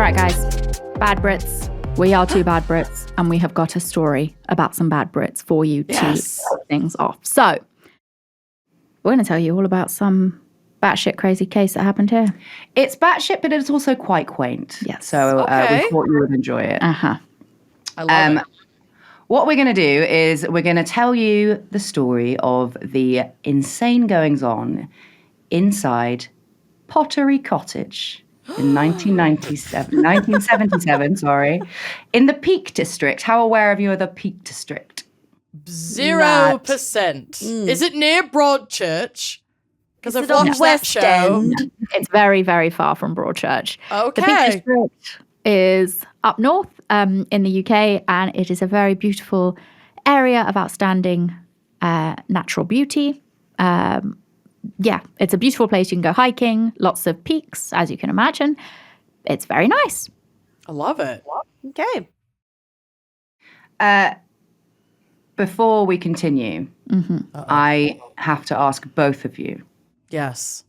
right, guys. Bad Brits. We are two bad Brits, and we have got a story about some bad Brits for you to start things off. So, we're going to tell you all about some batshit crazy case that happened here. It's batshit, but it's also quite quaint. Yes. So we thought you would enjoy it. Uh-huh. I love it. What we're going to do is we're going to tell you the story of the insane goings-on inside Pottery Cottage in 1977, sorry, in the Peak District. How aware of you of the Peak District? 0%. Is it near Broadchurch? Because I've watched that West show. End? It's very, very far from Broadchurch. Okay. The Peak District is up north in the UK, and it is a very beautiful area of outstanding natural beauty. It's a beautiful place. You can go hiking, lots of peaks, as you can imagine. It's very nice. I love it. Okay. Before we continue, I have to ask both of you Yes.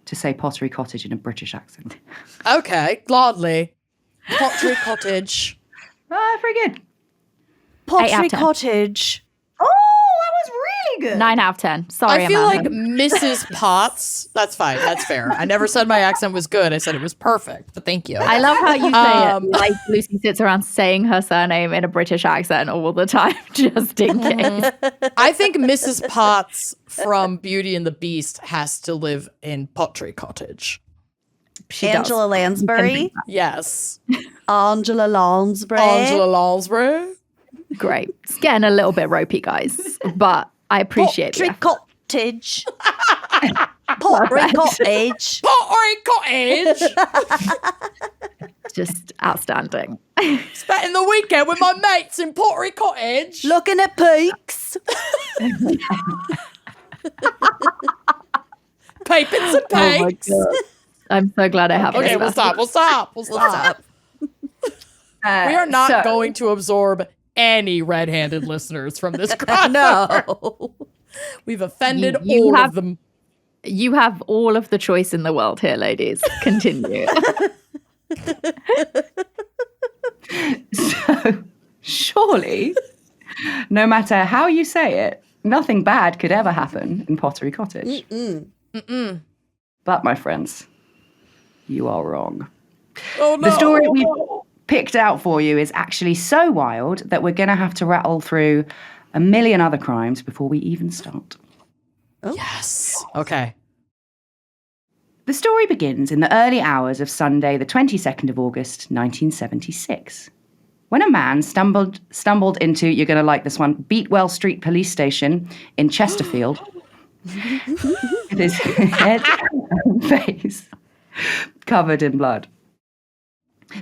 to say Pottery Cottage in a British accent. Okay, gladly. Pottery Cottage. Very good. 8 out Pottery of 10. Cottage. Oh, that was really good. 9 out of 10. Sorry, I feel Amanda. like Mrs. Potts. That's fine. That's fair. I never said my accent was good. I said it was perfect. But thank you. I love how you say it. Like Lucy sits around saying her surname in a British accent all the time, just in case. I think Mrs. Potts from Beauty and the Beast has to live in Pottery Cottage. She Angela does. Lansbury. Yes. Angela Lansbury. Angela Lansbury. Great. It's getting a little bit ropey, guys, but I appreciate Pottery it. Cottage. Pottery Cottage. Pottery Cottage. Just outstanding. Spending the weekend with my mates in Pottery Cottage. Looking at peaks. Papers and cakes. I'm so glad I have Okay, this. we'll stop. We are not going to absorb any red-handed listeners from this crowd. No. We've offended You all have- of them. You have all of the choice in the world here, ladies. Continue. So, surely, no matter how you say it, nothing bad could ever happen in Pottery Cottage. But, my friends, you are wrong. Oh no. The story we picked out for you is actually so wild that we're going to have to rattle through a million other crimes before we even start. Yes. Okay. The story begins in the early hours of Sunday, the 22nd of August, 1976, when a man stumbled into, you're going to like this one, Beatwell Street Police Station in Chesterfield, with his head and face covered in blood.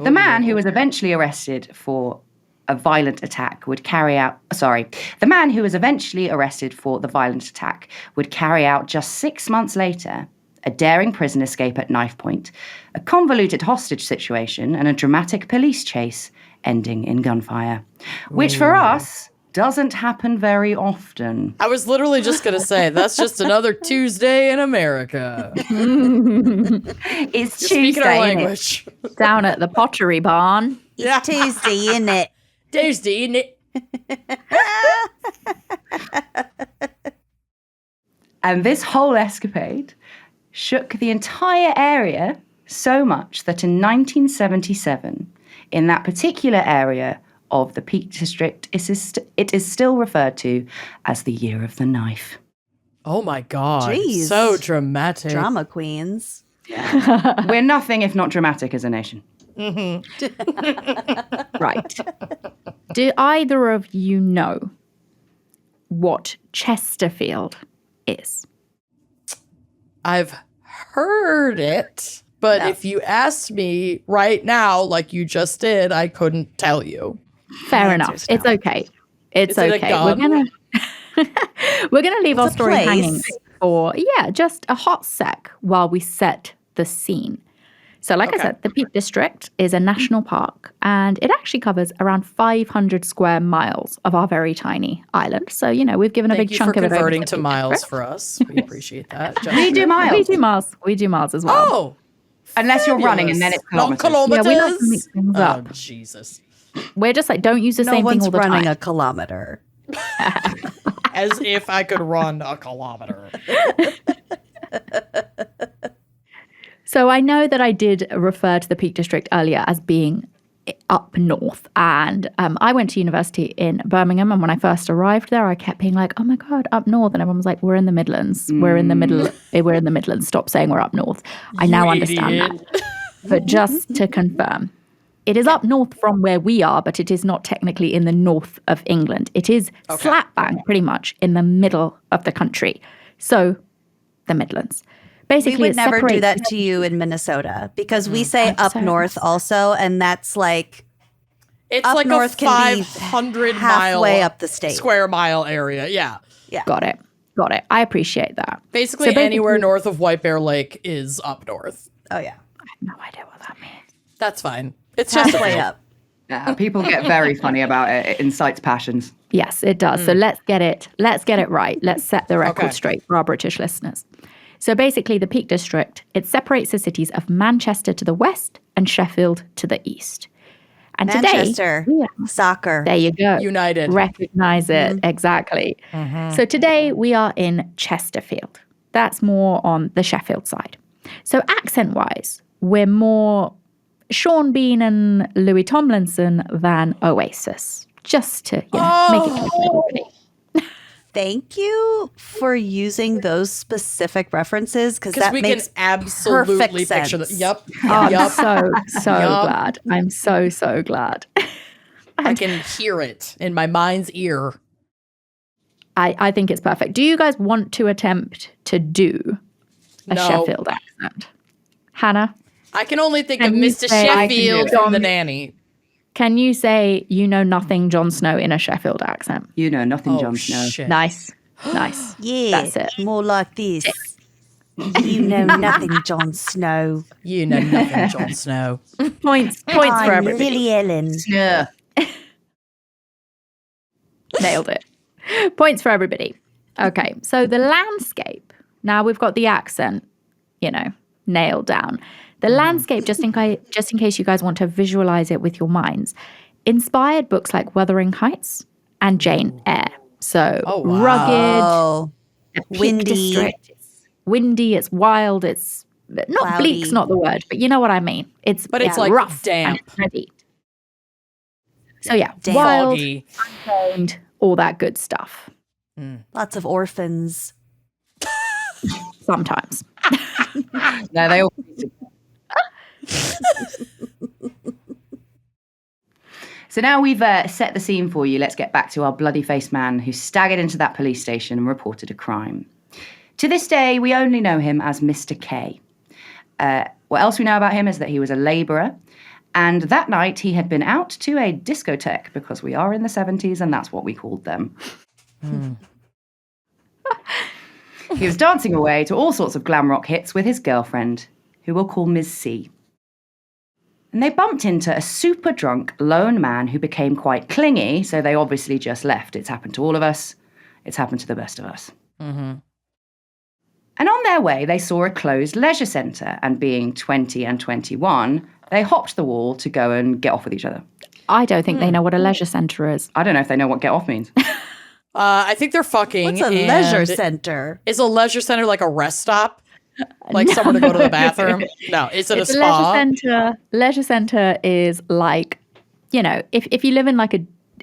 The man who was eventually arrested for a violent attack would carry out, the man who was eventually arrested for the violent attack would carry out just 6 months later a daring prison escape at knife point, a convoluted hostage situation, and a dramatic police chase ending in gunfire, which for us doesn't happen very often. I was literally just going to say, that's just another Tuesday in America. It's Speaking our Tuesday, innit? language. Down at the Pottery Barn. Yeah. Tuesday, innit? Tuesday, isn't it? And this whole escapade shook the entire area so much that in 1977, in that particular area of the Peak District, it is still referred to as the Year of the Knife. Oh my God. Jeez. So dramatic. Drama queens. We're nothing if not dramatic as a nation. Right. Do either of you know what Chesterfield is? I've heard it, but if you asked me right now, like you just did, I couldn't tell you. Fair enough. It's okay. It's Is it a okay. gun? We're gonna leave our a story place. hanging for just a hot sec while we set the scene. So like I said, the Peak District is a national park, and it actually covers around 500 square miles of our very tiny island. So, we've given a Thank big you chunk for of it over converting to to miles for us. We appreciate that. We do miles. We do miles as well. Oh, Unless you're running and then it's Not kilometers. Yeah, we like to mix things Oh, up. Jesus. We're just like, don't use the No same thing one's all the running time. a kilometer. As if I could run a kilometer. So I know that I did refer to the Peak District earlier as being up north. And I went to university in Birmingham. And when I first arrived there, I kept being like, oh my God, up north. And everyone was like, we're in the Midlands. We're in the middle. We're in the Midlands. Stop saying we're up north. I now understand that. But just to confirm, it is up north from where we are, but it is not technically in the north of England. It is slap bang pretty much in the middle of the country. So the Midlands. Basically, We would it never do separates- that to you in Minnesota because we say up so north also, and that's like It's up like north a can be 500 halfway mile up the state. square mile area. Yeah. Got it. I appreciate that. Basically, anywhere north of White Bear Lake is up north. Oh yeah, No idea what that means. That's fine. It's just halfway up. Yeah, people get very funny about it. It incites passions. Yes, it does. So let's get it right. Let's set the record Okay. straight for our British listeners. So basically, the Peak District, it separates the cities of Manchester to the west and Sheffield to the east. And Manchester today, soccer. there you go. United. Recognize it. Exactly. So today we are in Chesterfield. That's more on the Sheffield side. So accent-wise, we're more Sean Bean and Louis Tomlinson than Oasis. Just to make it clear for everybody. Thank you for using those specific references because because that we can makes absolutely perfect picture that. sense. Yep. I'm Yep. so Yup. glad. I'm so glad. I can hear it in my mind's ear. I think it's perfect. Do you guys want to attempt to do a No. Sheffield accent? Hannah, I can only think Can of you Mr. say I can do Sheffield it? from The Nanny. can you say you know nothing Jon Snow in a Sheffield accent? You know nothing, Oh, Jon Snow. shit. Nice. yeah, That's it. more like this. You know nothing, Jon Snow. You know nothing, Jon Snow. Points for I'm everybody. Lily Ellen. Yeah. Nailed it. Points for everybody. Okay, so the landscape. Now we've got the accent, nailed down. The landscape, just in case you guys want to visualize it with your minds, inspired books like Wuthering Heights and Jane Eyre. So Oh, wow. rugged, Oh, the Peak windy. District. It's windy. It's wild. It's not Cloudy. bleak's not the word, but you know what I mean. It's like rough damp. and heavy. So yeah, Damp. wild, Foggy. untamed, all that good stuff. lots of orphans. Sometimes. No, they all. So now we've set the scene for you. Let's get back to our bloody-faced man who staggered into that police station and reported a crime. To this day, we only know him as Mr. K. What else we know about him is that he was a labourer. And that night, he had been out to a discotheque, because we are in the 70s and that's what we called them. He was dancing away to all sorts of glam rock hits with his girlfriend, who we'll call Ms. C. And they bumped into a super drunk lone man who became quite clingy, so they obviously just left. It's happened to all of us. It's happened to the best of us. Mm-hmm. And on their way, they saw a closed leisure centre, and being 20 and 21, they hopped the wall to go and get off with each other. I don't think they know what a leisure centre is. I don't know if they know what get off means. I think they're fucking. What's a and leisure center? Is a leisure center like a rest stop? Like somewhere to go to the bathroom? No, is it It's a spa? leisure centre. Leisure centre is like, if you live in like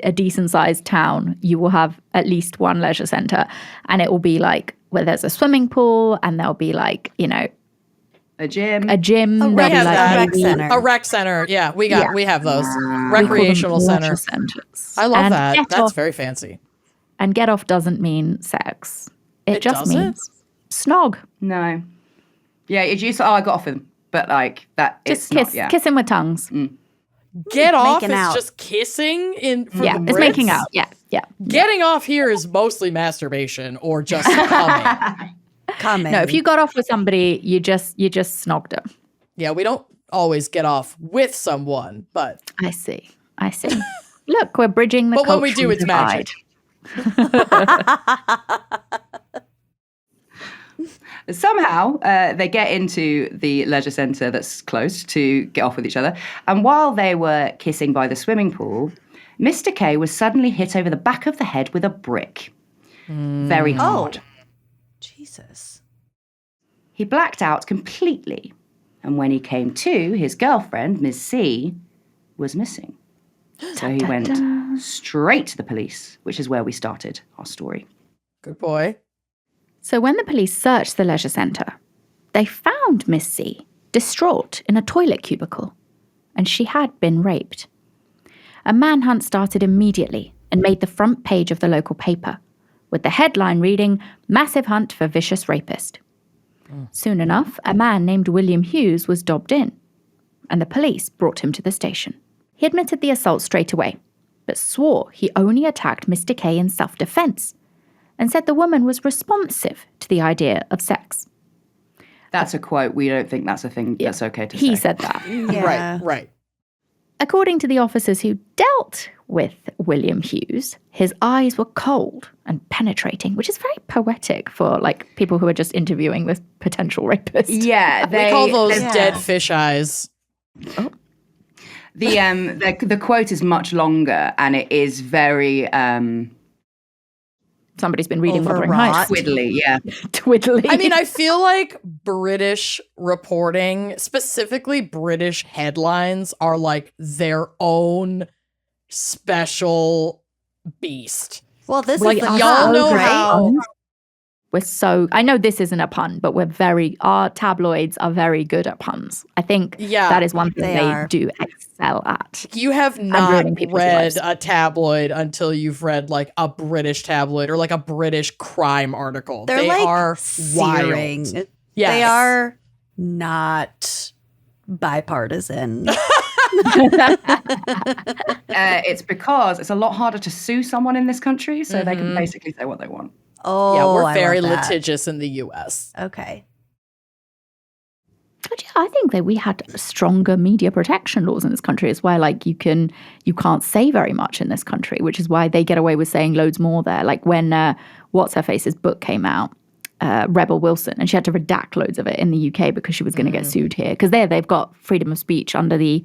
a decent sized town, you will have at least one leisure centre, and it will be like where there's a swimming pool, and there'll be like, A gym. a gym. A there'll rec be like center. maybe- center. A rec center. Yeah, we have those. we call them Recreational leisure center. centres. I love And that. get That's off- very fancy. And get off doesn't mean sex. It just doesn't? means snog. No. Yeah, it used to, I got off with him. But like that, Just it's not, kissing with tongues. Get off is Making out. just kissing in for Yeah, the it's Brits? making out. Yeah. Getting off here is mostly masturbation or just coming. Coming. No, if you got off with somebody, you just snogged them. Yeah, we don't always get off with someone, but I see. Look, we're bridging the But when we cultural do, it's divide. magic. Somehow, they get into the leisure centre that's closed to get off with each other. And while they were kissing by the swimming pool, Mr. K was suddenly hit over the back of the head with a brick. Very hard. Jesus. He blacked out completely. And when he came to, his girlfriend, Ms. C, was missing. So he went straight to the police, which is where we started our story. Good boy. So when the police searched the leisure centre, they found Miss C distraught in a toilet cubicle, and she had been raped. A manhunt started immediately and made the front page of the local paper, with the headline reading, "Massive Hunt for Vicious Rapist." Soon enough, a man named William Hughes was dobbed in, and the police brought him to the station. He admitted the assault straight away, but swore he only attacked Mr. K in self-defense, and said the woman was responsive to the idea of sex. That's a quote. We don't think that's a thing that's okay to say. He said that. Yeah. Right. According to the officers who dealt with William Hughes, his eyes were cold and penetrating, which is very poetic for like people who are just interviewing this potential rapist. Yeah. We call those dead fish eyes. The quote is much longer, and it is very Somebody's been reading Wuthering Overwrought. Heights. twiddly. Yeah. Twiddly. I mean, I feel like British reporting, specifically British headlines, are like their own special beast. Well, this Like, is the y'all know right? how. we're so, I know this isn't a pun, but our tabloids are very good at puns. I think Yeah, that is one thing they they are. do excel at. You have not ruining people's read lives. a tabloid until you've read like a British tabloid or like a British crime article. They're They like are searing. wild. They Yes. are not bipartisan. It's because it's a lot harder to sue someone in this country, so they can basically say what they want. Oh, Yeah, we're I very love that. litigious in the US. Okay. But yeah, I think that we had stronger media protection laws in this country. It's why like you can't say very much in this country, which is why they get away with saying loads more there. Like when What's Her Face's book came out, Rebel Wilson, and she had to redact loads of it in the UK because she was going to get sued here. Because they've got freedom of speech under the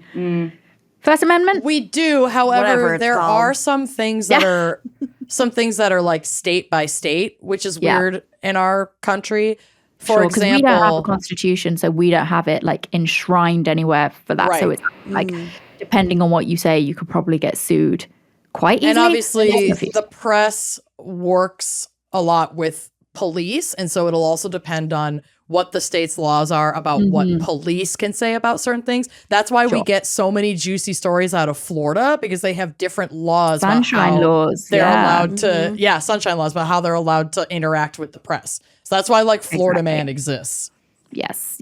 First Amendment. We do, Whatever however, it's there called. are some things that are like state by state, which is Yeah. weird in our country. For Sure, 'cause we don't have a example, constitution, so we don't have it like enshrined anywhere for that. So Right. it's like depending on what you say, you could probably get sued quite easily. and obviously Yes. the press works a lot with police, and so it'll also depend on what the state's laws are about what police can say about certain things. That's why we Sure. get so many juicy stories out of Florida, because they have different laws Sunshine about how laws, they're yeah. allowed to sunshine laws about how they're allowed to interact with the press. So that's why like Florida Man exists. Yes.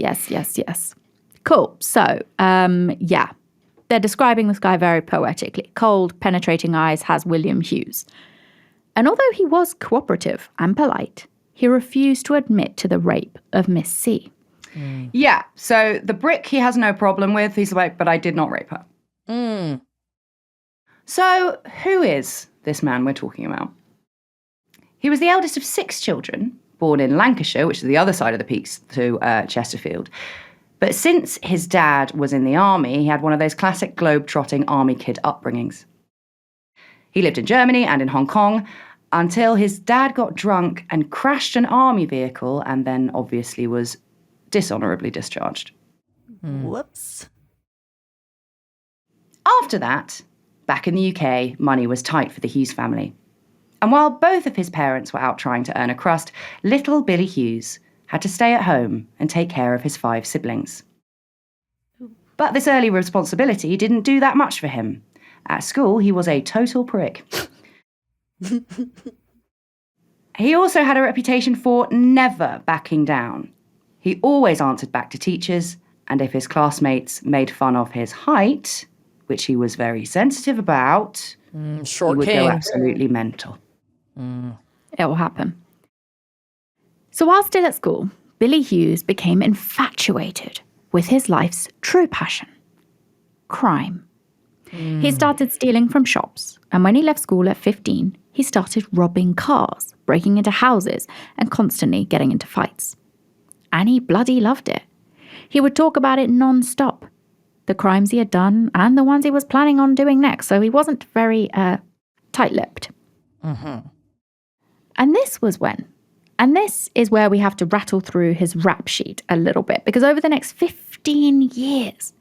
Cool. So, yeah, they're describing this guy very poetically. Cold, penetrating eyes has William Hughes. And although he was cooperative and polite, he refused to admit to the rape of Miss C. Yeah, so the brick he has no problem with. He's like, but I did not rape her. So who is this man we're talking about? He was the eldest of 6 children, born in Lancashire, which is the other side of the peaks to Chesterfield. But since his dad was in the army, he had one of those classic globe-trotting army kid upbringings. He lived in Germany and in Hong Kong until his dad got drunk and crashed an army vehicle and then obviously was dishonorably discharged. Whoops. After that, back in the UK, money was tight for the Hughes family. And while both of his parents were out trying to earn a crust, little Billy Hughes had to stay at home and take care of his 5 siblings. But this early responsibility didn't do that much for him. At school, he was a total prick. He also had a reputation for never backing down. He always answered back to teachers, and if his classmates made fun of his height, which he was very sensitive about, he Short would king. go absolutely mental. It will happen. So while still at school, Billy Hughes became infatuated with his life's true passion, crime. He started stealing from shops, and when he left school at 15, he started robbing cars, breaking into houses, and constantly getting into fights. and he bloody loved it. He would talk about it non-stop, the crimes he had done and the ones he was planning on doing next. So he wasn't very tight-lipped. And this is where we have to rattle through his rap sheet a little bit, because over the next 15 years,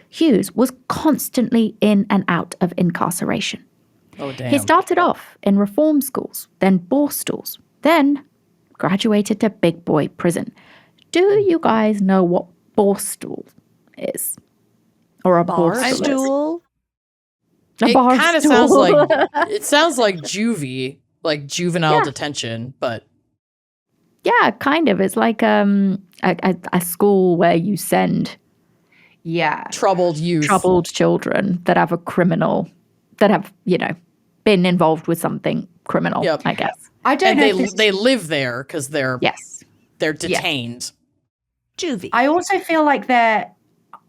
Hughes was constantly in and out of incarceration. Oh, damn. He started off in reform schools, then borstalls, then graduated to big boy prison. Do you guys know what borstal is? Or a Barstool? It kind of sounds like juvie, like juvenile detention, but yeah, kind of. It's like a school where you send troubled youth, troubled children that have been involved with something criminal. I guess. I don't know. They live there because they're detained. Juvie. I also feel like they're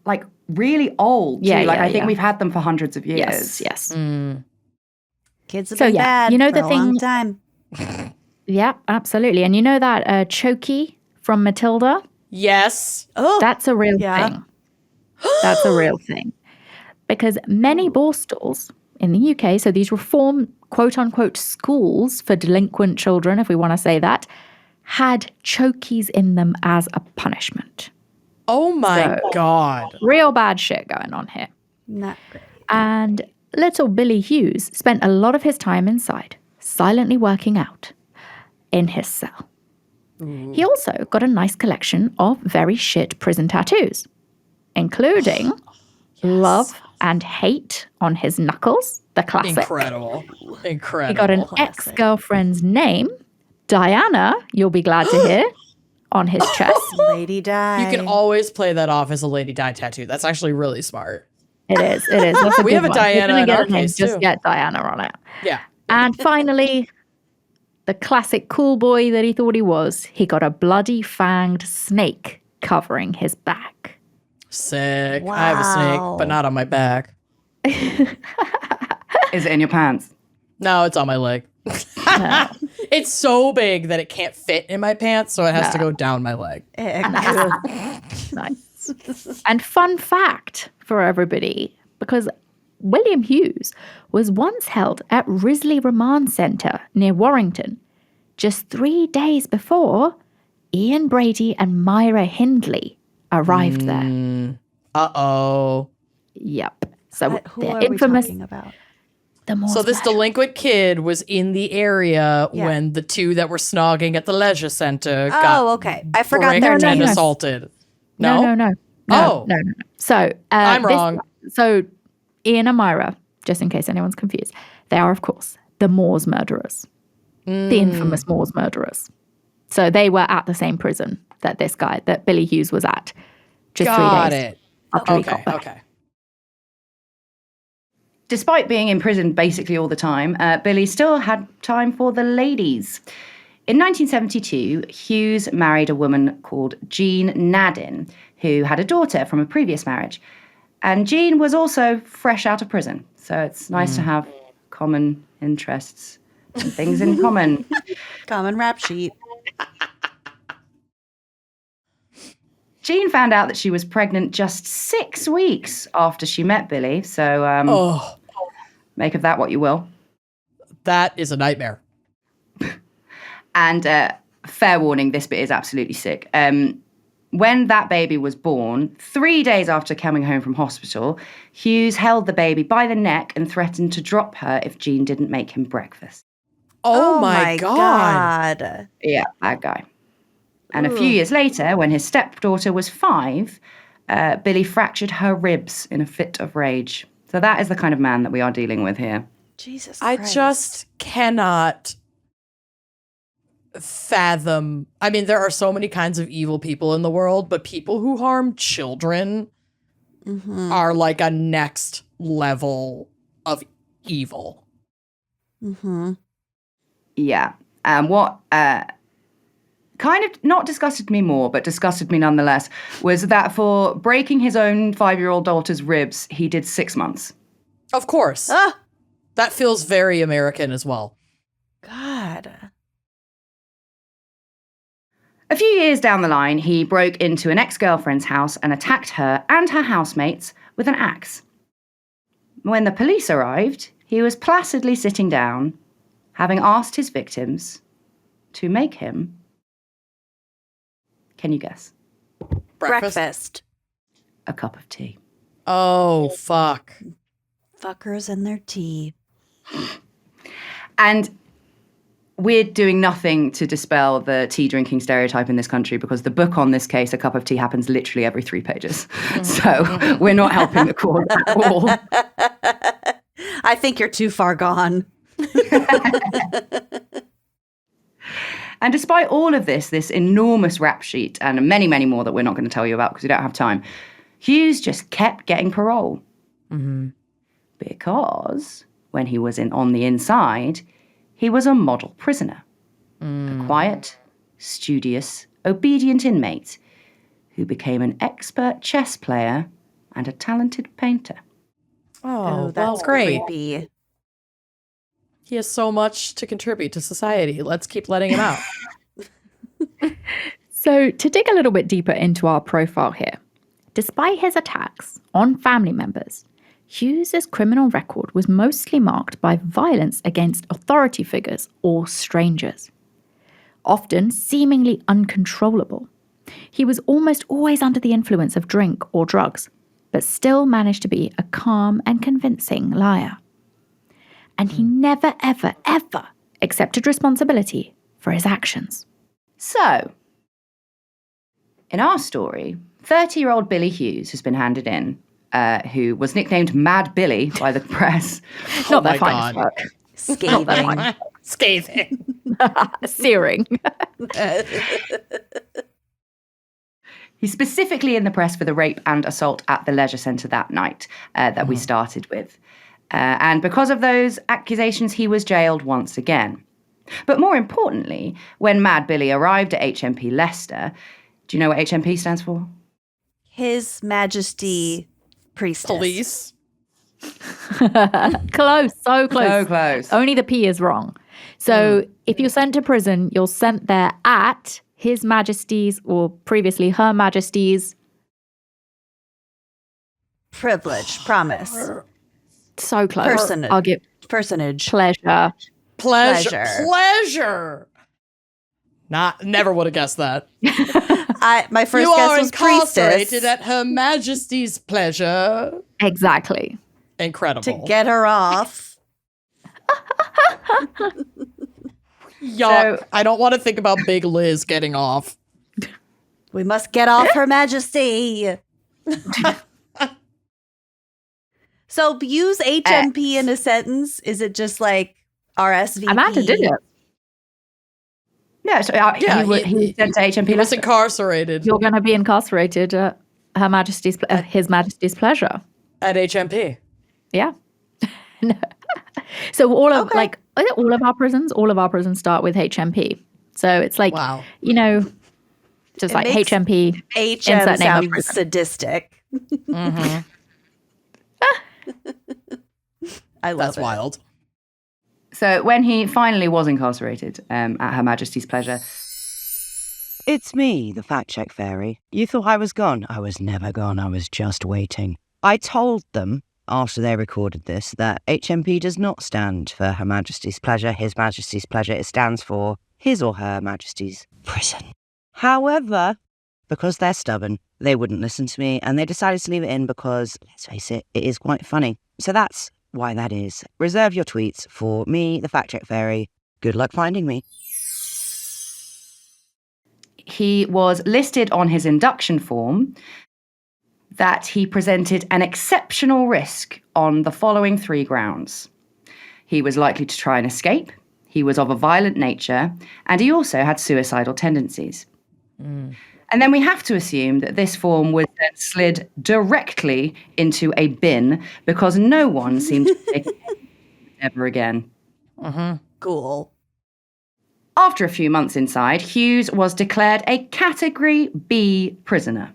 like really old. Too. I think we've had them for hundreds of years. Yes. Kids have been bad you know for the a thing. long time. Yeah, absolutely. And you know that Chokey from Matilda? Yes. Oh, that's a real thing. That's a real thing. Because many borstalls in the UK, so these reform quote-unquote schools for delinquent children, if we want to say that, had chokies in them as a punishment. Oh my God. Real bad shit going on here. not great. And little Billy Hughes spent a lot of his time inside, silently working out in his cell. He also got a nice collection of very shit prison tattoos, including love and hate on his knuckles, the classic. Incredible. He got an ex-girlfriend's name, Diana, you'll be glad to hear, on his chest. Lady Di. You can always play that off as a Lady Di tattoo. That's actually really smart. It is. That's We have a Diana in our case, just too. get Diana on it. Yeah. And finally, the classic cool boy that he thought he was, he got a bloody fanged snake covering his back. Sick. Wow. I have a snake, but not on my back. Is it in your pants? No, it's on my leg. No. It's so big that it can't fit in my pants, so it has to go down my leg. Nice. And fun fact for everybody, because William Hughes was once held at Risley Remand Centre near Warrington, just 3 days before Ian Brady and Myra Hindley arrived there. Uh-oh. Yep. So Who the are infamous. we talking about? The Moors So this murder. delinquent kid was in the area when the two that were snogging at the leisure center got okay. I forgot their bricked and names. assaulted. No. Oh. No. So I'm wrong. So Ian and Myra, just in case anyone's confused, they are, of course, the Moors murderers. The infamous Moors murderers. So they were at the same prison that Billy Hughes was at just 3 days after he got back. Okay. Despite being in prison basically all the time, Billy still had time for the ladies. In 1972, Hughes married a woman called Jean Nadin, who had a daughter from a previous marriage. And Jean was also fresh out of prison. So it's nice to have common interests and things in common. Common rap sheet. Jean found out that she was pregnant just 6 weeks after she met Billy. So make of that what you will. That is a nightmare. And fair warning, this bit is absolutely sick. When that baby was born, 3 days after coming home from hospital, Hughes held the baby by the neck and threatened to drop her if Jean didn't make him breakfast. Oh my God. Yeah, that guy. And a few years later, when his stepdaughter was 5, Billy fractured her ribs in a fit of rage. So that is the kind of man that we are dealing with here. Jesus I Christ. just cannot fathom. I mean, there are so many kinds of evil people in the world, but people who harm children are like a next level of evil. Yeah. What kind of not disgusted me more, but disgusted me nonetheless, was that for breaking his own 5-year-old daughter's ribs, he did 6 months. Of course. That feels very American as well. God. A few years down the line, he broke into an ex-girlfriend's house and attacked her and her housemates with an axe. When the police arrived, he was placidly sitting down, having asked his victims to make him... Can you guess? Breakfast. A cup of tea. Oh, fuck. Fuckers and their tea. And we're doing nothing to dispel the tea drinking stereotype in this country because the book on this case, A Cup of Tea, happens literally every 3 pages. So we're not helping the cause at all. I think you're too far gone. And despite all of this enormous rap sheet and many, many more that we're not going to tell you about because we don't have time, Hughes just kept getting parole. Mm-hmm. Because when he was on the inside, he was a model prisoner. A quiet, studious, obedient inmate who became an expert chess player and a talented painter. Oh, that's great. creepy. He has so much to contribute to society. Let's keep letting him out. So, to dig a little bit deeper into our profile here, despite his attacks on family members, Hughes's criminal record was mostly marked by violence against authority figures or strangers, often seemingly uncontrollable. He was almost always under the influence of drink or drugs, but still managed to be a calm and convincing liar. And he never, ever, ever accepted responsibility for his actions. So, in our story, 30-year-old Billy Hughes has been handed in, who was nicknamed Mad Billy by the press. Not my their finest God. work. Scathing. Scathing. Searing. He's specifically in the press for the rape and assault at the leisure centre that night that we started with. And because of those accusations, he was jailed once again. But more importantly, when Mad Billy arrived at HMP Leicester, do you know what HMP stands for? His Majesty Priestess. Police. Close, so close. So close. Only the P is wrong. So if you're sent to prison, you're sent there at His Majesty's or previously Her Majesty's. Privilege. Promise. So close. Personage. I'll give Personage. pleasure. Pleasure. Never would have guessed that. My first You guess are was incarcerated priestess. at Her Majesty's pleasure. Exactly. Incredible. To get her off. Yuck. So- I don't want to think about Big Liz getting off. We must get off Her Majesty. So use HMP in a sentence. Is it just like RSVP? Amanda did it. No, so Yeah, he was sent to HMP He was Leicester. incarcerated You're going to be incarcerated at Her Majesty's, His Majesty's pleasure. at HMP. Yeah. No. So all of our prisons start with HMP. So it's like, Wow. you know, just It like makes HMP. HM Insert name of sounds prison. sadistic. Mm-hmm. I love That's it. wild. So when he finally was incarcerated at Her Majesty's pleasure, It's me, the fact check fairy. You thought I was gone. I was never gone. I was just waiting. I told them, after they recorded this, that HMP does not stand for Her Majesty's pleasure, His Majesty's pleasure. It stands for His or Her Majesty's prison. However, because they're stubborn, they wouldn't listen to me, and they decided to leave it in because, let's face it, it is quite funny. So that's why that is. Reserve your tweets for me, the fact check fairy. Good luck finding me. he was listed on his induction form that he presented an exceptional risk on the following 3 grounds. He was likely to try and escape, he was of a violent nature, and he also had suicidal tendencies. And then we have to assume that this form was then slid directly into a bin because no one seemed to take it ever again. Cool. After a few months inside, Hughes was declared a Category B prisoner.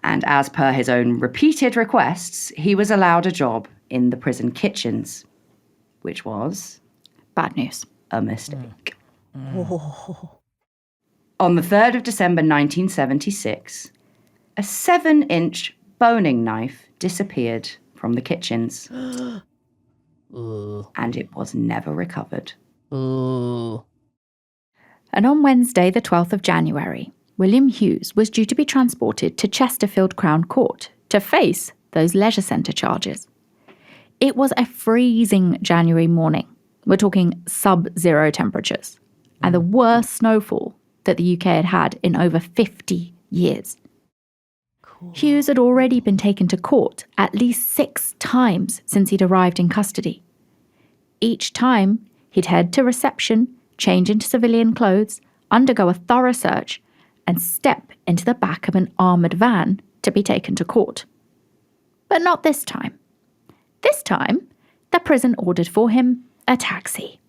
And as per his own repeated requests, he was allowed a job in the prison kitchens, which was Bad news. a mistake. On the 3rd of December 1976, a 7-inch boning knife disappeared from the kitchens. And it was never recovered. Ooh. And on Wednesday, the 12th of January, William Hughes was due to be transported to Chesterfield Crown Court to face those leisure centre charges. It was a freezing January morning. We're talking sub-zero temperatures and the worst snowfall that the UK had had in over 50 years. Cool. Hughes had already been taken to court at least 6 times since he'd arrived in custody. Each time, he'd head to reception, change into civilian clothes, undergo a thorough search, and step into the back of an armoured van to be taken to court. But not this time. This time, the prison ordered for him a taxi.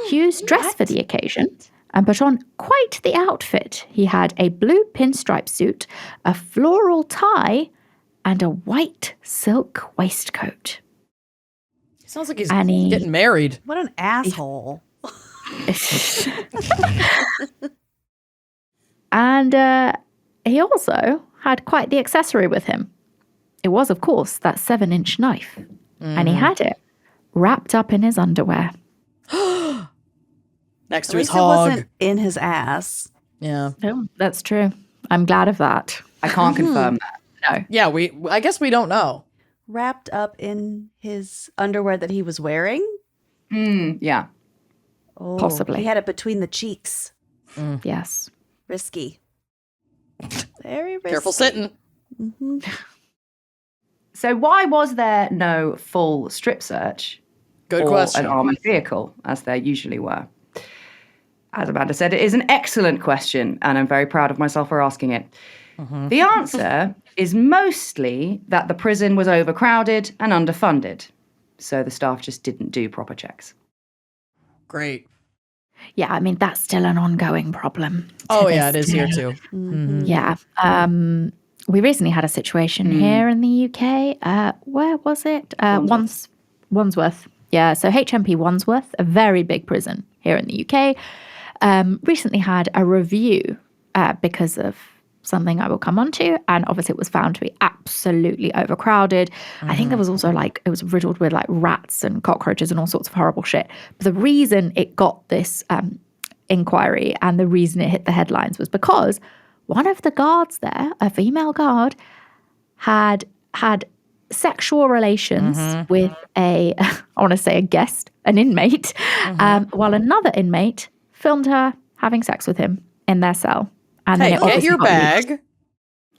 Hughes dressed for the occasion and put on quite the outfit. He had a blue pinstripe suit, a floral tie, and a white silk waistcoat. Sounds like he's And getting married. What an asshole. And he also had quite the accessory with him. It was, of course, that 7-inch knife. And he had it wrapped up in his underwear. Next At to his least it hog. wasn't in his ass. Yeah. Oh, that's true. I'm glad of that. I can't confirm that. No. Yeah, I guess we don't know. Wrapped up in his underwear that he was wearing? Yeah. Oh, Possibly. He had it between the cheeks. Yes. Risky. Very risky. Careful sitting. Mm-hmm. So why was there no full strip search Good or question. an armoured vehicle, as there usually were? As Amanda said, it is an excellent question, and I'm very proud of myself for asking it. The answer is mostly that the prison was overcrowded and underfunded, so the staff just didn't do proper checks. Great. Yeah, I mean, that's still an ongoing problem. Oh, to yeah, it this is here day. too. Mm-hmm. Yeah. We recently had a situation here in the UK. Where was it? Wandsworth. Yeah, so HMP Wandsworth, a very big prison here in the UK, recently had a review because of something I will come on to. And obviously it was found to be absolutely overcrowded. I think there was also it was riddled with rats and cockroaches and all sorts of horrible shit. But the reason it got this inquiry and the reason it hit the headlines was because one of the guards there, a female guard, had sexual relations with I want to say a guest, an inmate, while another inmate filmed her having sex with him in their cell. And Hey, then it get obviously your got leaked bag.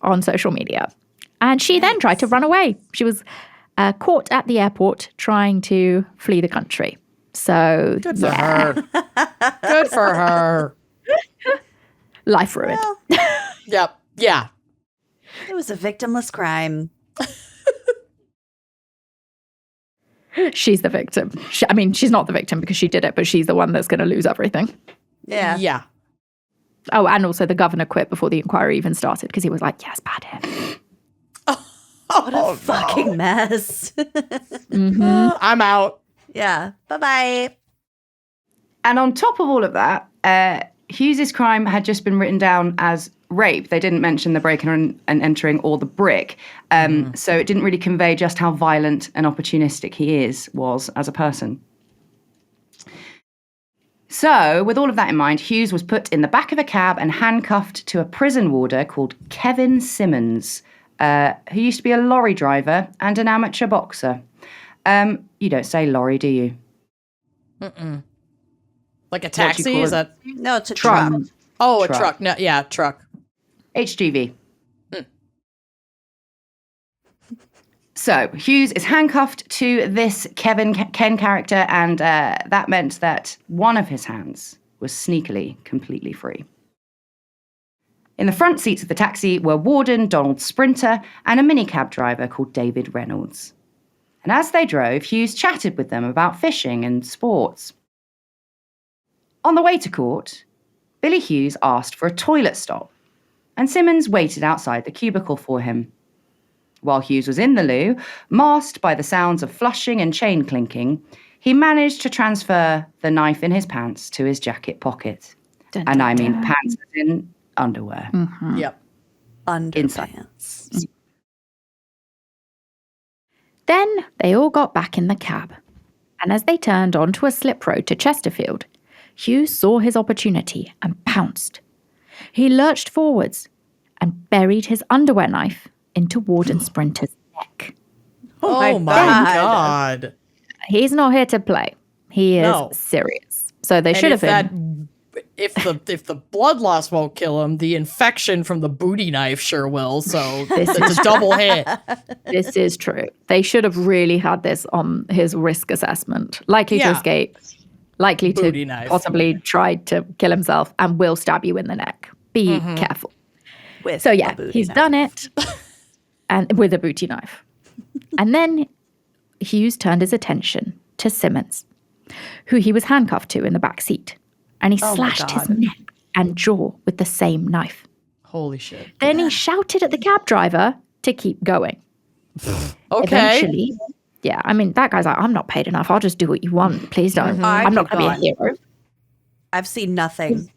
on social media. And she then tried to run away. She was caught at the airport trying to flee the country. So Good for her. Good for her. life ruined. Well, Yep. Yeah. it was a victimless crime. She's the victim. I mean, she's not the victim because she did it, but she's the one that's going to lose everything. Yeah. Yeah. Oh, and also the governor quit before the inquiry even started because he was like, yes, bad here. What a fucking mess. I'm out. Yeah. Bye-bye. And on top of all of that, Hughes's crime had just been written down as rape. They didn't mention the breaking and entering or the brick. So it didn't really convey just how violent and opportunistic he was as a person. So, with all of that in mind, Hughes was put in the back of a cab and handcuffed to a prison warder called Kevin Simmons, who used to be a lorry driver and an amateur boxer. You don't say lorry, do you? Like a What do you taxi? call Is it? that? No, it's a Truck. truck. Oh, a Truck. truck. No, yeah, truck. HGV. So Hughes is handcuffed to this Ken character, and that meant that one of his hands was sneakily completely free. In the front seats of the taxi were Warden Donald Sprinter and a minicab driver called David Reynolds. And as they drove, Hughes chatted with them about fishing and sports. On the way to court, Billy Hughes asked for a toilet stop, and Simmons waited outside the cubicle for him. While Hughes was in the loo, masked by the sounds of flushing and chain clinking, he managed to transfer the knife in his pants to his jacket pocket And I mean pants as in underwear. Mhm. Yep. Underpants. Then they all got back in the cab. And as they turned onto a slip road to Chesterfield, Hughes saw his opportunity and pounced. He lurched forwards and buried his underwear knife into Warden Sprinter's neck. Oh my God. He's not here to play. He is No. serious. So they And should have if been. if the blood loss won't kill him, the infection from the booty knife sure will. So it's a double hit. This is true. They should have really had this on his risk assessment. Likely to Yeah. escape, likely Booty to knife. possibly try to kill himself, and will stab you in the neck. Be careful. With So a yeah, booty he's knife. done it, and with a booty knife. And then Hughes turned his attention to Simmons, who he was handcuffed to in the back seat, and he Oh my slashed his God. neck and jaw with the same knife. Holy shit. Then he shouted at the cab driver to keep going. Okay. Eventually, yeah, I mean, that guy's like, I'm not paid enough. I'll just do what you want. Please don't. I'm not going to be a hero. I've seen nothing.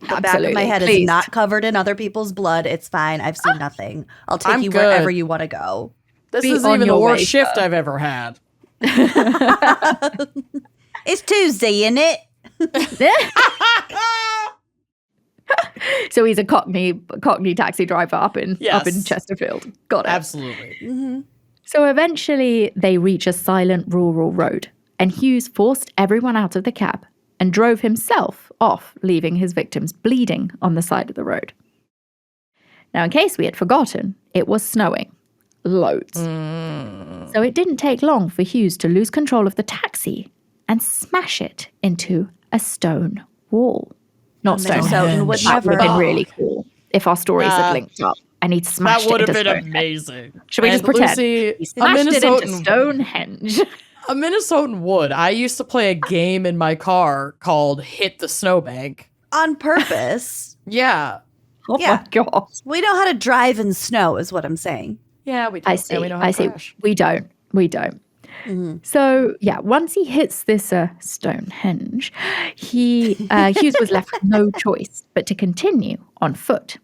The back of Absolutely. my head is Please. not covered in other people's blood. It's fine. I've seen nothing. I'll take I'm you good. wherever you want to go. This Be is on even the your worst way, shift sir. I've ever had. It's Tuesday, isn't it? So he's a Cockney taxi driver up in Yes. Chesterfield. Got it. Absolutely. So eventually they reach a silent rural road, and Hughes forced everyone out of the cab and drove himself off, leaving his victims bleeding on the side of the road. Now, in case we had forgotten, it was snowing. Loads. So it didn't take long for Hughes to lose control of the taxi and smash it into a stone wall. Not stone. Minnesotan would That would have never. been really cool if our stories had linked up and he'd That smashed would it have into been stone. amazing. Should we just And pretend? Lucy, He a smashed it into Minnesotan, Stonehenge. a Minnesotan would. I used to play a game in my car called Hit the Snowbank. On purpose. Yeah. Oh Yeah. my god. We know how to drive in snow, is what I'm saying. Yeah, we do. I see. And we know how I to see. crash. We don't. So yeah, once he hits this Stonehenge, Hughes was left with no choice but to continue on foot.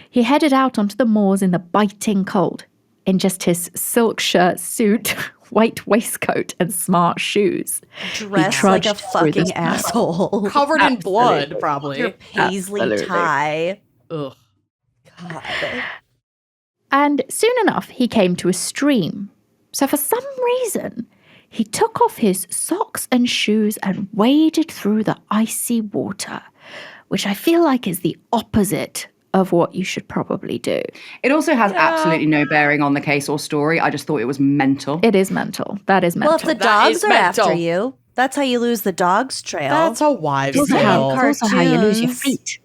He headed out onto the moors in the biting cold in just his silk shirt suit, white waistcoat, and smart shoes. Dressed like a trudged through the fucking snow. asshole. Covered in blood, Absolutely. probably. Your paisley Absolutely. tie. Ugh. God. And soon enough, he came to a stream. So for some reason, he took off his socks and shoes and waded through the icy water, which I feel like is the opposite of what you should probably do. It also has absolutely no bearing on the case or story. I just thought it was mental. It is mental. That is mental. Well, if the That dogs is are mental. after you, that's how you lose the dog's trail. That's a wives' It's also tale. it's also how you lose your cartoons. feet.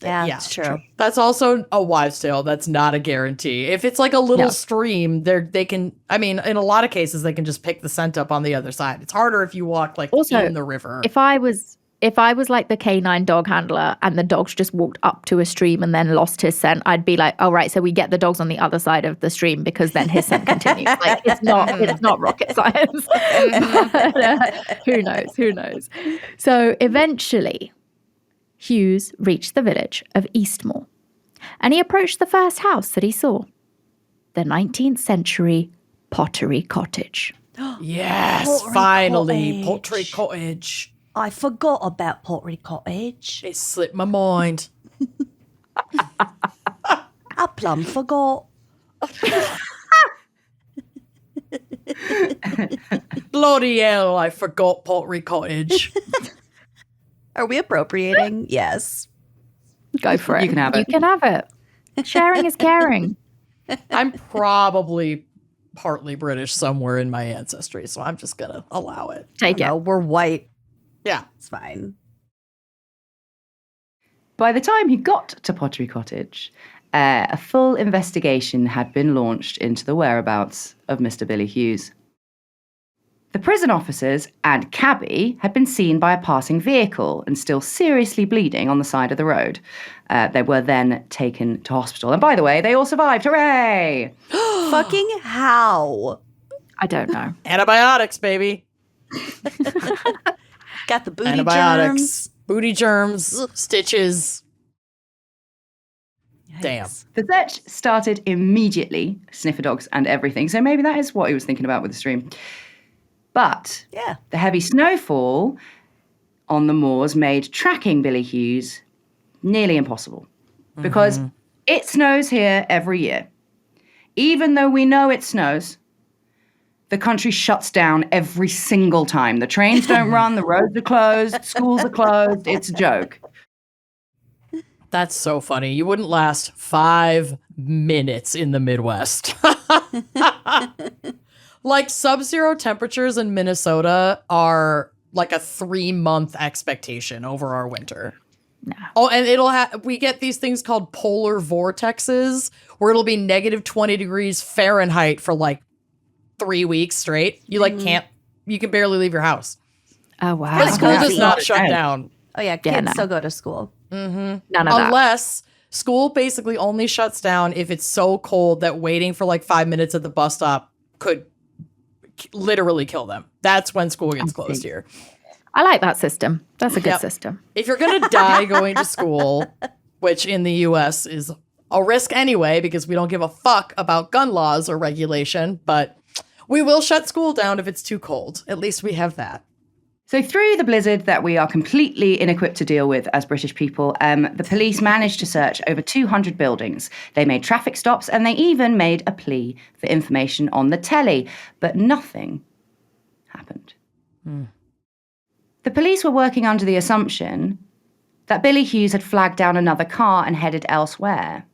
yeah, Yeah, that's true. That's also a wives' tale. That's not a guarantee. If it's like a little No. stream, they can. I mean, in a lot of cases, they can just pick the scent up on the other side. It's harder if you walk like Also, in the river. If I was like the canine dog handler and the dogs just walked up to a stream and then lost his scent, I'd be like, oh, right, so we get the dogs on the other side of the stream because then his scent continues. Like, it's not rocket science. But, who knows? So eventually, Hughes reached the village of Eastmoor and he approached the first house that he saw, the 19th century Pottery Cottage. yes, Pottery finally, Cottage. Pottery Cottage. I forgot about Pottery Cottage. It slipped my mind. I plumb forgot. Bloody hell, I forgot Pottery Cottage. Are we appropriating? Yes. Go for it. You can have it. You can have it. Sharing is caring. I'm probably partly British somewhere in my ancestry, so I'm just gonna allow it. Take No, it. we're white. Yeah. It's fine. By the time he got to Pottery Cottage, a full investigation had been launched into the whereabouts of Mr. Billy Hughes. The prison officers and cabbie had been seen by a passing vehicle and still seriously bleeding on the side of the road. They were then taken to hospital. And by the way, they all survived. Hooray! Fucking how? I don't know. Antibiotics, baby. Got the booty Antibiotics. germs. Booty germs, stitches. Damn. The search started immediately, sniffer dogs and everything, so maybe that is what he was thinking about with the stream. But the heavy snowfall on the moors made tracking Billy Hughes nearly impossible. Because it snows here every year. Even though we know it snows, the country shuts down every single time. The trains don't run, the roads are closed, schools are closed. It's a joke. That's so funny. You wouldn't last 5 minutes in the Midwest. Like sub-zero temperatures in Minnesota are like a 3-month expectation over our winter. No. Oh, and we get these things called polar vortexes where it'll be negative 20 degrees Fahrenheit for like 3 weeks straight. You you can barely leave your house. Oh, wow. But school does not shut down. Oh, yeah. Kids still go to school. None of that. Unless school basically only shuts down if it's so cold that waiting for like 5 minutes at the bus stop could literally kill them. That's when school gets closed here. I like that system. That's a good system. If you're going to die going to school, which in the US is a risk anyway because we don't give a fuck about gun laws or regulation, but we will shut school down if it's too cold. At least we have that. So through the blizzard that we are completely inequipped to deal with as British people, the police managed to search over 200 buildings. They made traffic stops and they even made a plea for information on the telly, but nothing happened. The police were working under the assumption that Billy Hughes had flagged down another car and headed elsewhere.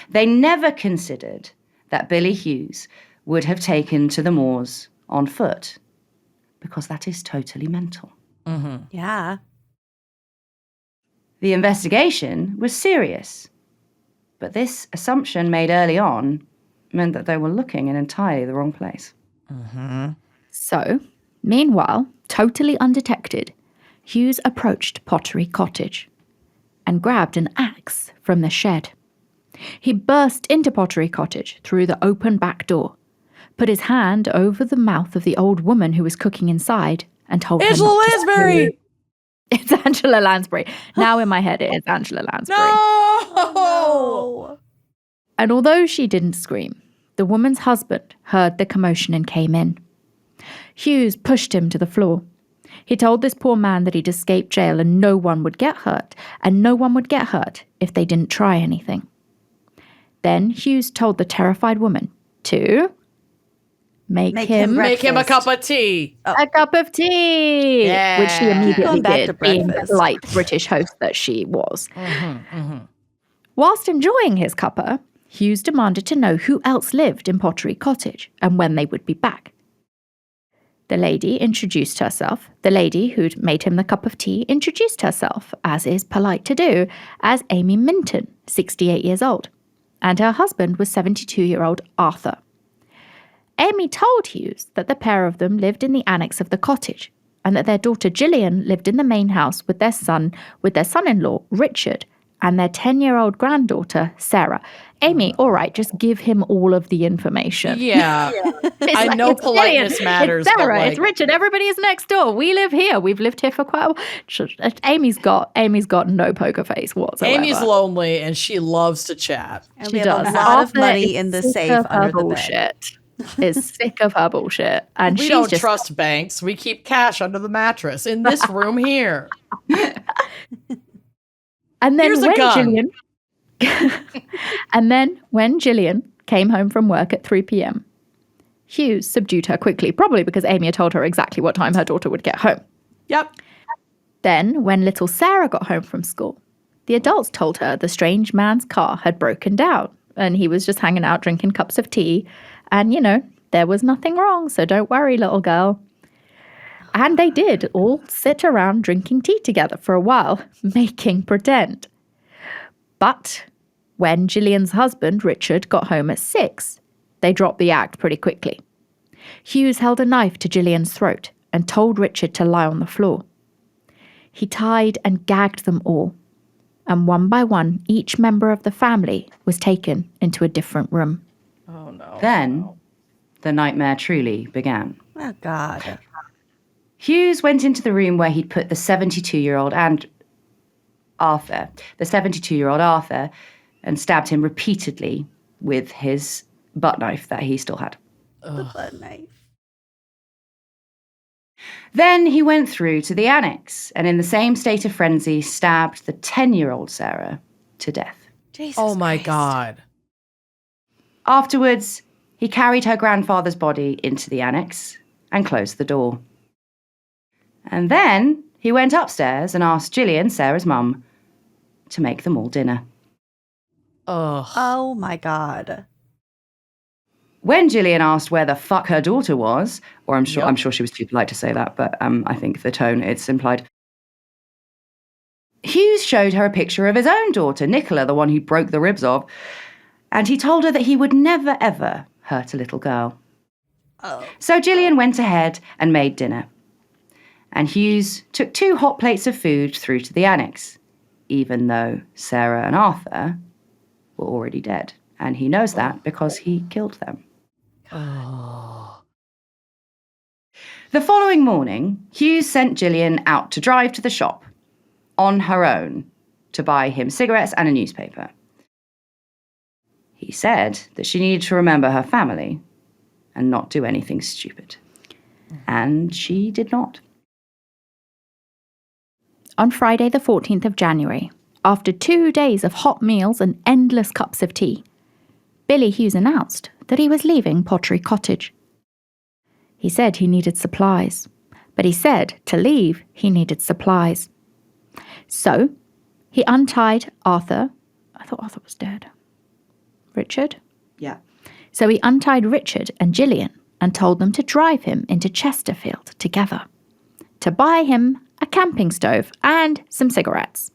They never considered that Billy Hughes would have taken to the moors on foot. Because that is totally mental. Yeah. The investigation was serious. But this assumption made early on meant that they were looking in entirely the wrong place. So, meanwhile, totally undetected, Hughes approached Pottery Cottage and grabbed an axe from the shed. He burst into Pottery Cottage through the open back door, put his hand over the mouth of the old woman who was cooking inside, and told Angela her not to Lansbury! scream. It's Angela Lansbury. Now in my head it is Angela Lansbury. No! And although she didn't scream, the woman's husband heard the commotion and came in. Hughes pushed him to the floor. He told this poor man that he'd escaped jail and no one would get hurt, and no one would get hurt if they didn't try anything. Then Hughes told the terrified woman to make him a cup of tea. a cup of tea, which she immediately Going back to did, being the breakfast. polite British host that she was. Whilst enjoying his cuppa, Hughes demanded to know who else lived in Pottery Cottage and when they would be back. The lady introduced herself. The lady who'd made him the cup of tea introduced herself, as is polite to do, as Amy Minton, 68 years old, and her husband was 72-year-old Arthur. Amy told Hughes that the pair of them lived in the annex of the cottage and that their daughter Gillian lived in the main house with their son-in-law Richard and their 10-year-old granddaughter Sarah. Amy, all right, just give him all of the information. Yeah. I like, know it's politeness Gillian, matters. It's Sarah, but like, it's Richard. Everybody is next door. We live here. We've lived here for quite a while. Amy's got no poker face whatsoever. Amy's lonely and she loves to chat. And She we have does. a lot of Arthur money is in the sick safe of her under the bed. bullshit. Is sick of her bullshit, and We she's don't just trust banks. We keep cash under the mattress in this room here. And then Here's a when gun. when Gillian came home from work at 3 p.m., Hughes subdued her quickly, probably because Amy had told her exactly what time her daughter would get home. Yep. Then, when little Sarah got home from school, the adults told her the strange man's car had broken down and he was just hanging out drinking cups of tea. And, there was nothing wrong, so don't worry, little girl. And they did all sit around drinking tea together for a while, making pretend. But when Gillian's husband, Richard, got home at 6, they dropped the act pretty quickly. Hughes held a knife to Gillian's throat and told Richard to lie on the floor. He tied and gagged them all, and one by one, each member of the family was taken into a different room. Oh no. Then the nightmare truly began. Oh, God. Hughes went into the room where he'd put the 72-year-old and Arthur, the 72-year-old Arthur, and stabbed him repeatedly with his butt knife that he still had. The butt knife. Then he went through to the annex and in the same state of frenzy stabbed the 10-year-old Sarah to death. Jesus Oh my Christ. God. Afterwards, he carried her grandfather's body into the annex and closed the door. And then he went upstairs and asked Gillian, Sarah's mum, to make them all dinner. Ugh. Oh my God. When Gillian asked where the fuck her daughter was, or I'm sure she was too polite to say that, but I think the tone it's implied. Hughes showed her a picture of his own daughter, Nicola, the one he broke the ribs of, and he told her that he would never, ever hurt a little girl. Oh. So Gillian went ahead and made dinner. And Hughes took 2 hot plates of food through to the annex, even though Sarah and Arthur were already dead. And he knows that because he killed them. Oh. The following morning, Hughes sent Gillian out to drive to the shop on her own to buy him cigarettes and a newspaper. He said that she needed to remember her family and not do anything stupid. And she did not. On Friday, the 14th of January, after 2 days of hot meals and endless cups of tea, Billy Hughes announced that he was leaving Pottery Cottage. He said he needed supplies, but he said to leave he needed supplies. So he untied Arthur. I thought Arthur was dead. Richard? Yeah. So he untied Richard and Gillian and told them to drive him into Chesterfield together, to buy him a camping stove and some cigarettes.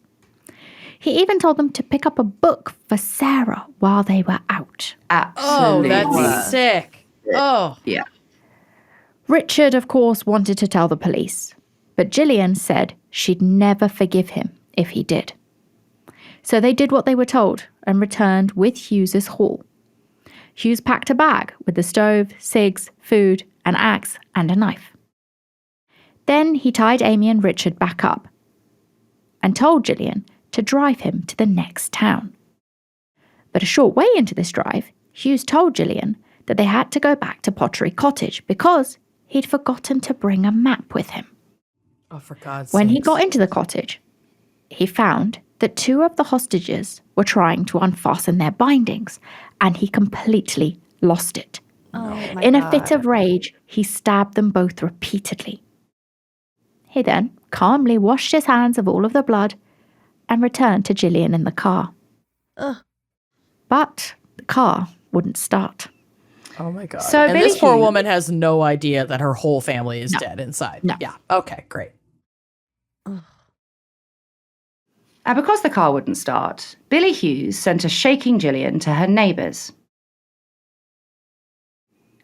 He even told them to pick up a book for Sarah while they were out. Absolutely. Oh, that's sick. Oh. Yeah. Richard, of course, wanted to tell the police, but Gillian said she'd never forgive him if he did. So they did what they were told and returned with Hughes's haul. Hughes packed a bag with the stove, cigs, food, an axe, and a knife. Then he tied Amy and Richard back up and told Gillian to drive him to the next town. But a short way into this drive, Hughes told Gillian that they had to go back to Pottery Cottage because he'd forgotten to bring a map with him. Oh, for God's sake. When he got into the cottage, he found that 2 of the hostages were trying to unfasten their bindings, and he completely lost it. Oh my In a God. fit of rage, he stabbed them both repeatedly. He then calmly washed his hands of all of the blood and returned to Gillian in the car. Ugh. But the car wouldn't start. Oh my God. So and Billy this poor Hughes- woman has no idea that her whole family is No. dead inside. No. Yeah. Okay, great. And because the car wouldn't start, Billy Hughes sent a shaking Gillian to her neighbours.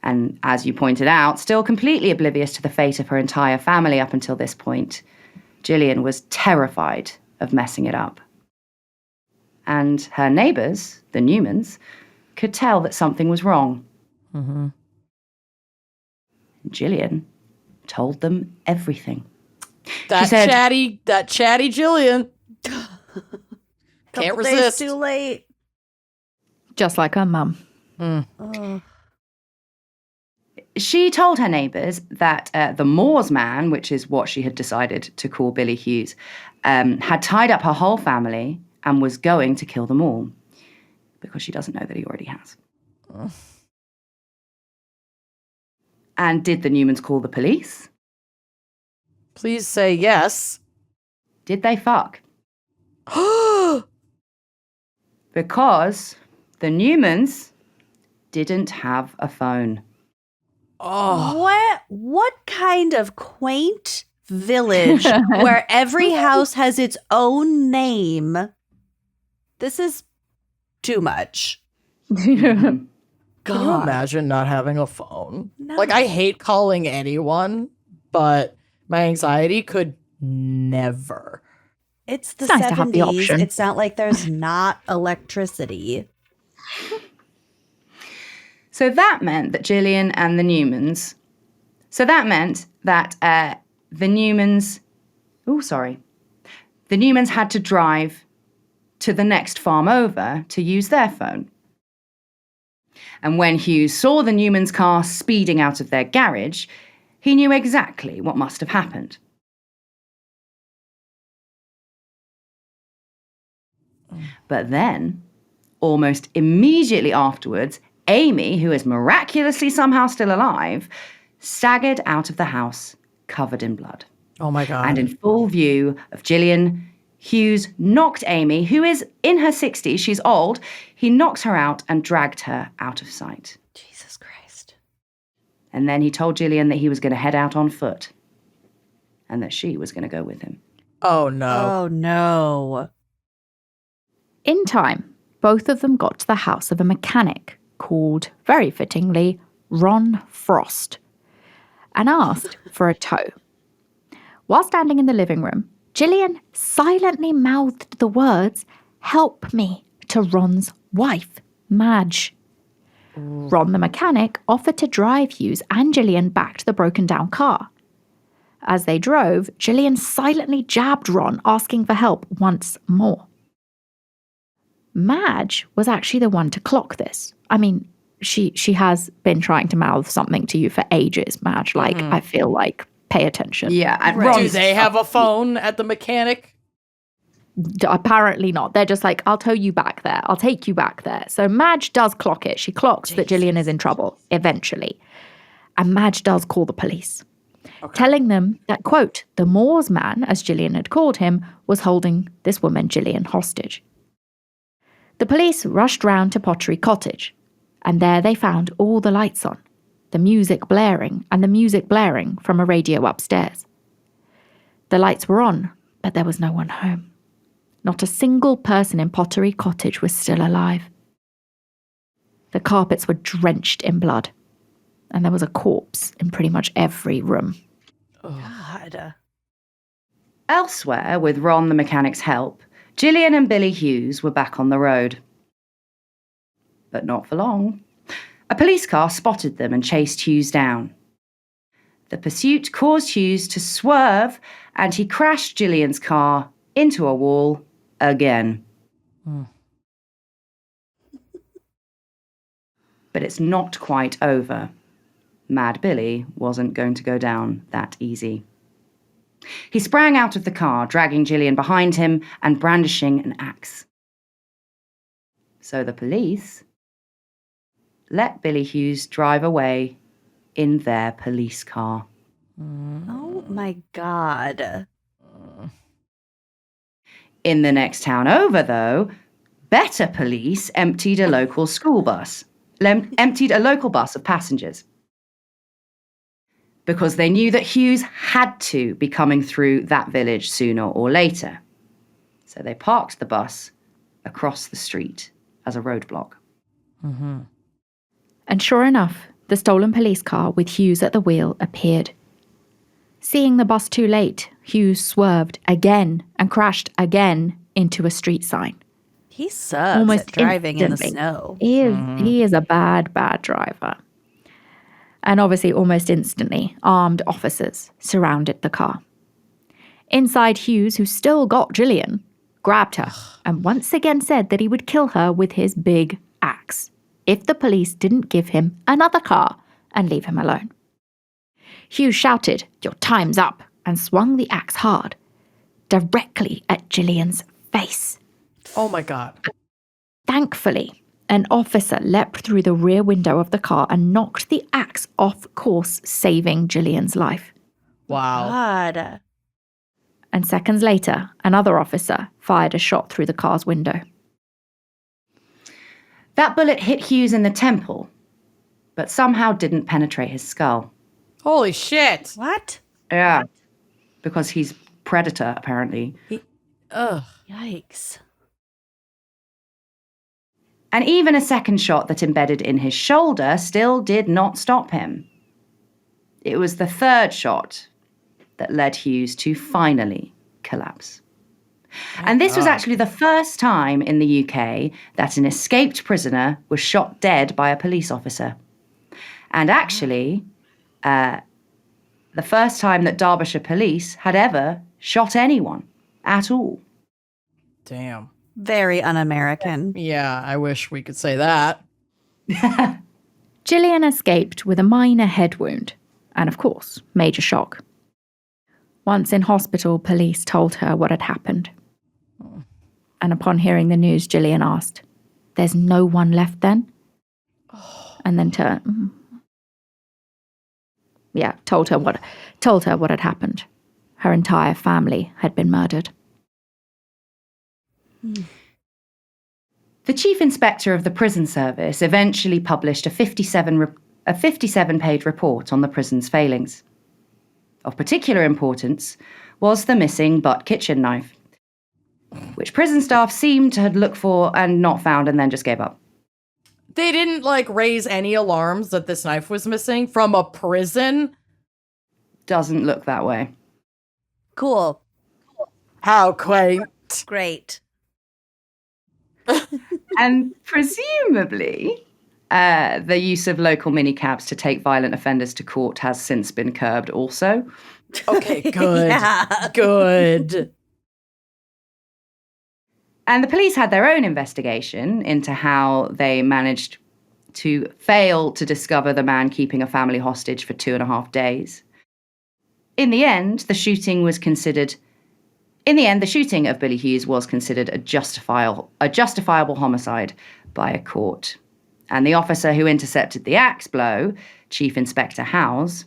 And as you pointed out, still completely oblivious to the fate of her entire family up until this point, Gillian was terrified of messing it up. And her neighbours, the Newmans, could tell that something was wrong. Mm-hmm. Gillian told them everything. That said- chatty Jillian. Can't Couple days resist. too late. Just like her mum. Oh. She told her neighbours that the Moors man, which is what she had decided to call Billy Hughes, had tied up her whole family and was going to kill them all because she doesn't know that he already has. And did the Newmans call the police? Please say yes. Did they fuck? Because the Newmans didn't have a phone. Oh. What kind of quaint village where every house has its own name? This is too much. Mhm. Can you imagine not having a phone? No. Like, I hate calling anyone, but my anxiety could never. It's the It's nice to have the 70s. option. It's not like there's not electricity. So that meant that Gillian and the Newmans. So that meant that the Newmans. Oh, sorry. the Newmans had to drive to the next farm over to use their phone. And when Hughes saw the Newmans' car speeding out of their garage, he knew exactly what must have happened. But then, almost immediately afterwards, Amy, who is miraculously somehow still alive, staggered out of the house, covered in blood. Oh my God. And in full view of Gillian, Hughes knocked Amy, who is in her 60s, she's old, he knocked her out and dragged her out of sight. Jesus Christ. And then he told Gillian that he was going to head out on foot and that she was going to go with him. Oh no. Oh no. In time, both of them got to the house of a mechanic called, very fittingly, Ron Frost, and asked for a tow. While standing in the living room, Gillian silently mouthed the words, "Help me," to Ron's wife, Madge. Ron the mechanic offered to drive Hughes and Gillian back to the broken-down car. As they drove, Gillian silently jabbed Ron, asking for help once more. Madge was actually the one to clock this. I mean, she has been trying to mouth something to you for ages, Madge. Like, I feel like, pay attention. Yeah, and Do Ron's they have a phone at the mechanic? Apparently not. They're just like, I'll tow you back there. I'll take you back there. So Madge does clock it. She clocks that Gillian is in trouble, eventually. And Madge does call the police, telling them that, quote, the Moors man, as Gillian had called him, was holding this woman, Gillian, hostage. The police rushed round to Pottery Cottage, and there they found all the lights on, the music blaring from a radio upstairs. The lights were on, but there was no one home. Not a single person in Pottery Cottage was still alive. The carpets were drenched in blood, and there was a corpse in pretty much every room. God. Elsewhere, with Ron the mechanic's help, Gillian and Billy Hughes were back on the road. But not for long. A police car spotted them and chased Hughes down. The pursuit caused Hughes to swerve, and he crashed Gillian's car into a wall again. But it's not quite over. Mad Billy wasn't going to go down that easy. He sprang out of the car, dragging Gillian behind him and brandishing an axe. So the police let Billy Hughes drive away in their police car. Oh my God. In the next town over, though, better police emptied a local school bus, emptied a local bus of passengers. Because they knew that Hughes had to be coming through that village sooner or later. So they parked the bus across the street as a roadblock. And sure enough, the stolen police car with Hughes at the wheel appeared. Seeing the bus too late, Hughes swerved again and crashed again into a street sign. He sucks Almost at driving in the instantly. snow. He is a bad driver. And obviously, almost instantly, armed officers surrounded the car. Inside, Hughes, who still got Gillian, grabbed her and once again said that he would kill her with his big axe if the police didn't give him another car and leave him alone. Hughes shouted, "Your time's up," and swung the axe hard, directly at Gillian's face. Oh my God. Thankfully, an officer leapt through the rear window of the car and knocked the axe off course, saving Gillian's life. Wow. God. And seconds later, another officer fired a shot through the car's window. That bullet hit Hughes in the temple, but somehow didn't penetrate his skull. Holy shit. What? Yeah, because he's Predator, apparently. Ugh. Yikes. And even a second shot that embedded in his shoulder still did not stop him. It was the third shot that led Hughes to finally collapse. And this was actually the first time in the UK that an escaped prisoner was shot dead by a police officer. And actually, the first time that Derbyshire police had ever shot anyone. at all. Damn. Very un-American. Yeah, I wish we could say that. Gillian escaped with a minor head wound and, of course, major shock. Once in hospital, police told her what had happened. And upon hearing the news, Gillian asked, "There's no one left then?" And then told her what had happened. Her entire family had been murdered. The chief inspector of the prison service eventually published a 57-page report on the prison's failings. Of particular importance was the missing butt kitchen knife, which prison staff seemed to have looked for and not found and then just gave up. They didn't, raise any alarms that this knife was missing from a prison? Doesn't look that way. Cool. How quaint. Great. And presumably, the use of local minicabs to take violent offenders to court has since been curbed also. Okay, good. Yeah. Good. And the police had their own investigation into how they managed to fail to discover the man keeping a family hostage for 2.5 days. In the end, the shooting of Billy Hughes was considered a justifiable homicide by a court. And the officer who intercepted the axe blow, Chief Inspector Howes,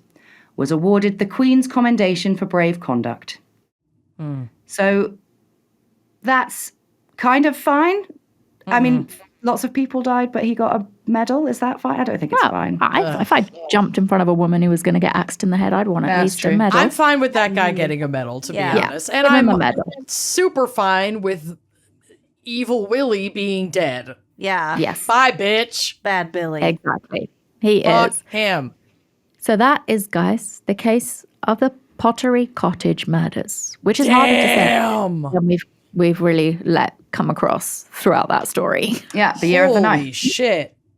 was awarded the Queen's Commendation for brave conduct. So that's kind of fine. I mean, lots of people died, but he got a medal. Is that fine? I don't think it's fine. If I jumped in front of a woman who was going to get axed in the head, I'd want at That's least true. a medal. I'm fine with that guy getting a medal, to be honest. And give him I'm a medal. super fine with Evil Willie being dead. Yeah. Yes, Bye, bitch. Bad Billy. exactly. He Fuck is. him. So that is, guys, the case of the Pottery Cottage murders, which is harder to say Damn. than we've really let come across throughout that story. Yeah, the year of the Holy knife. shit.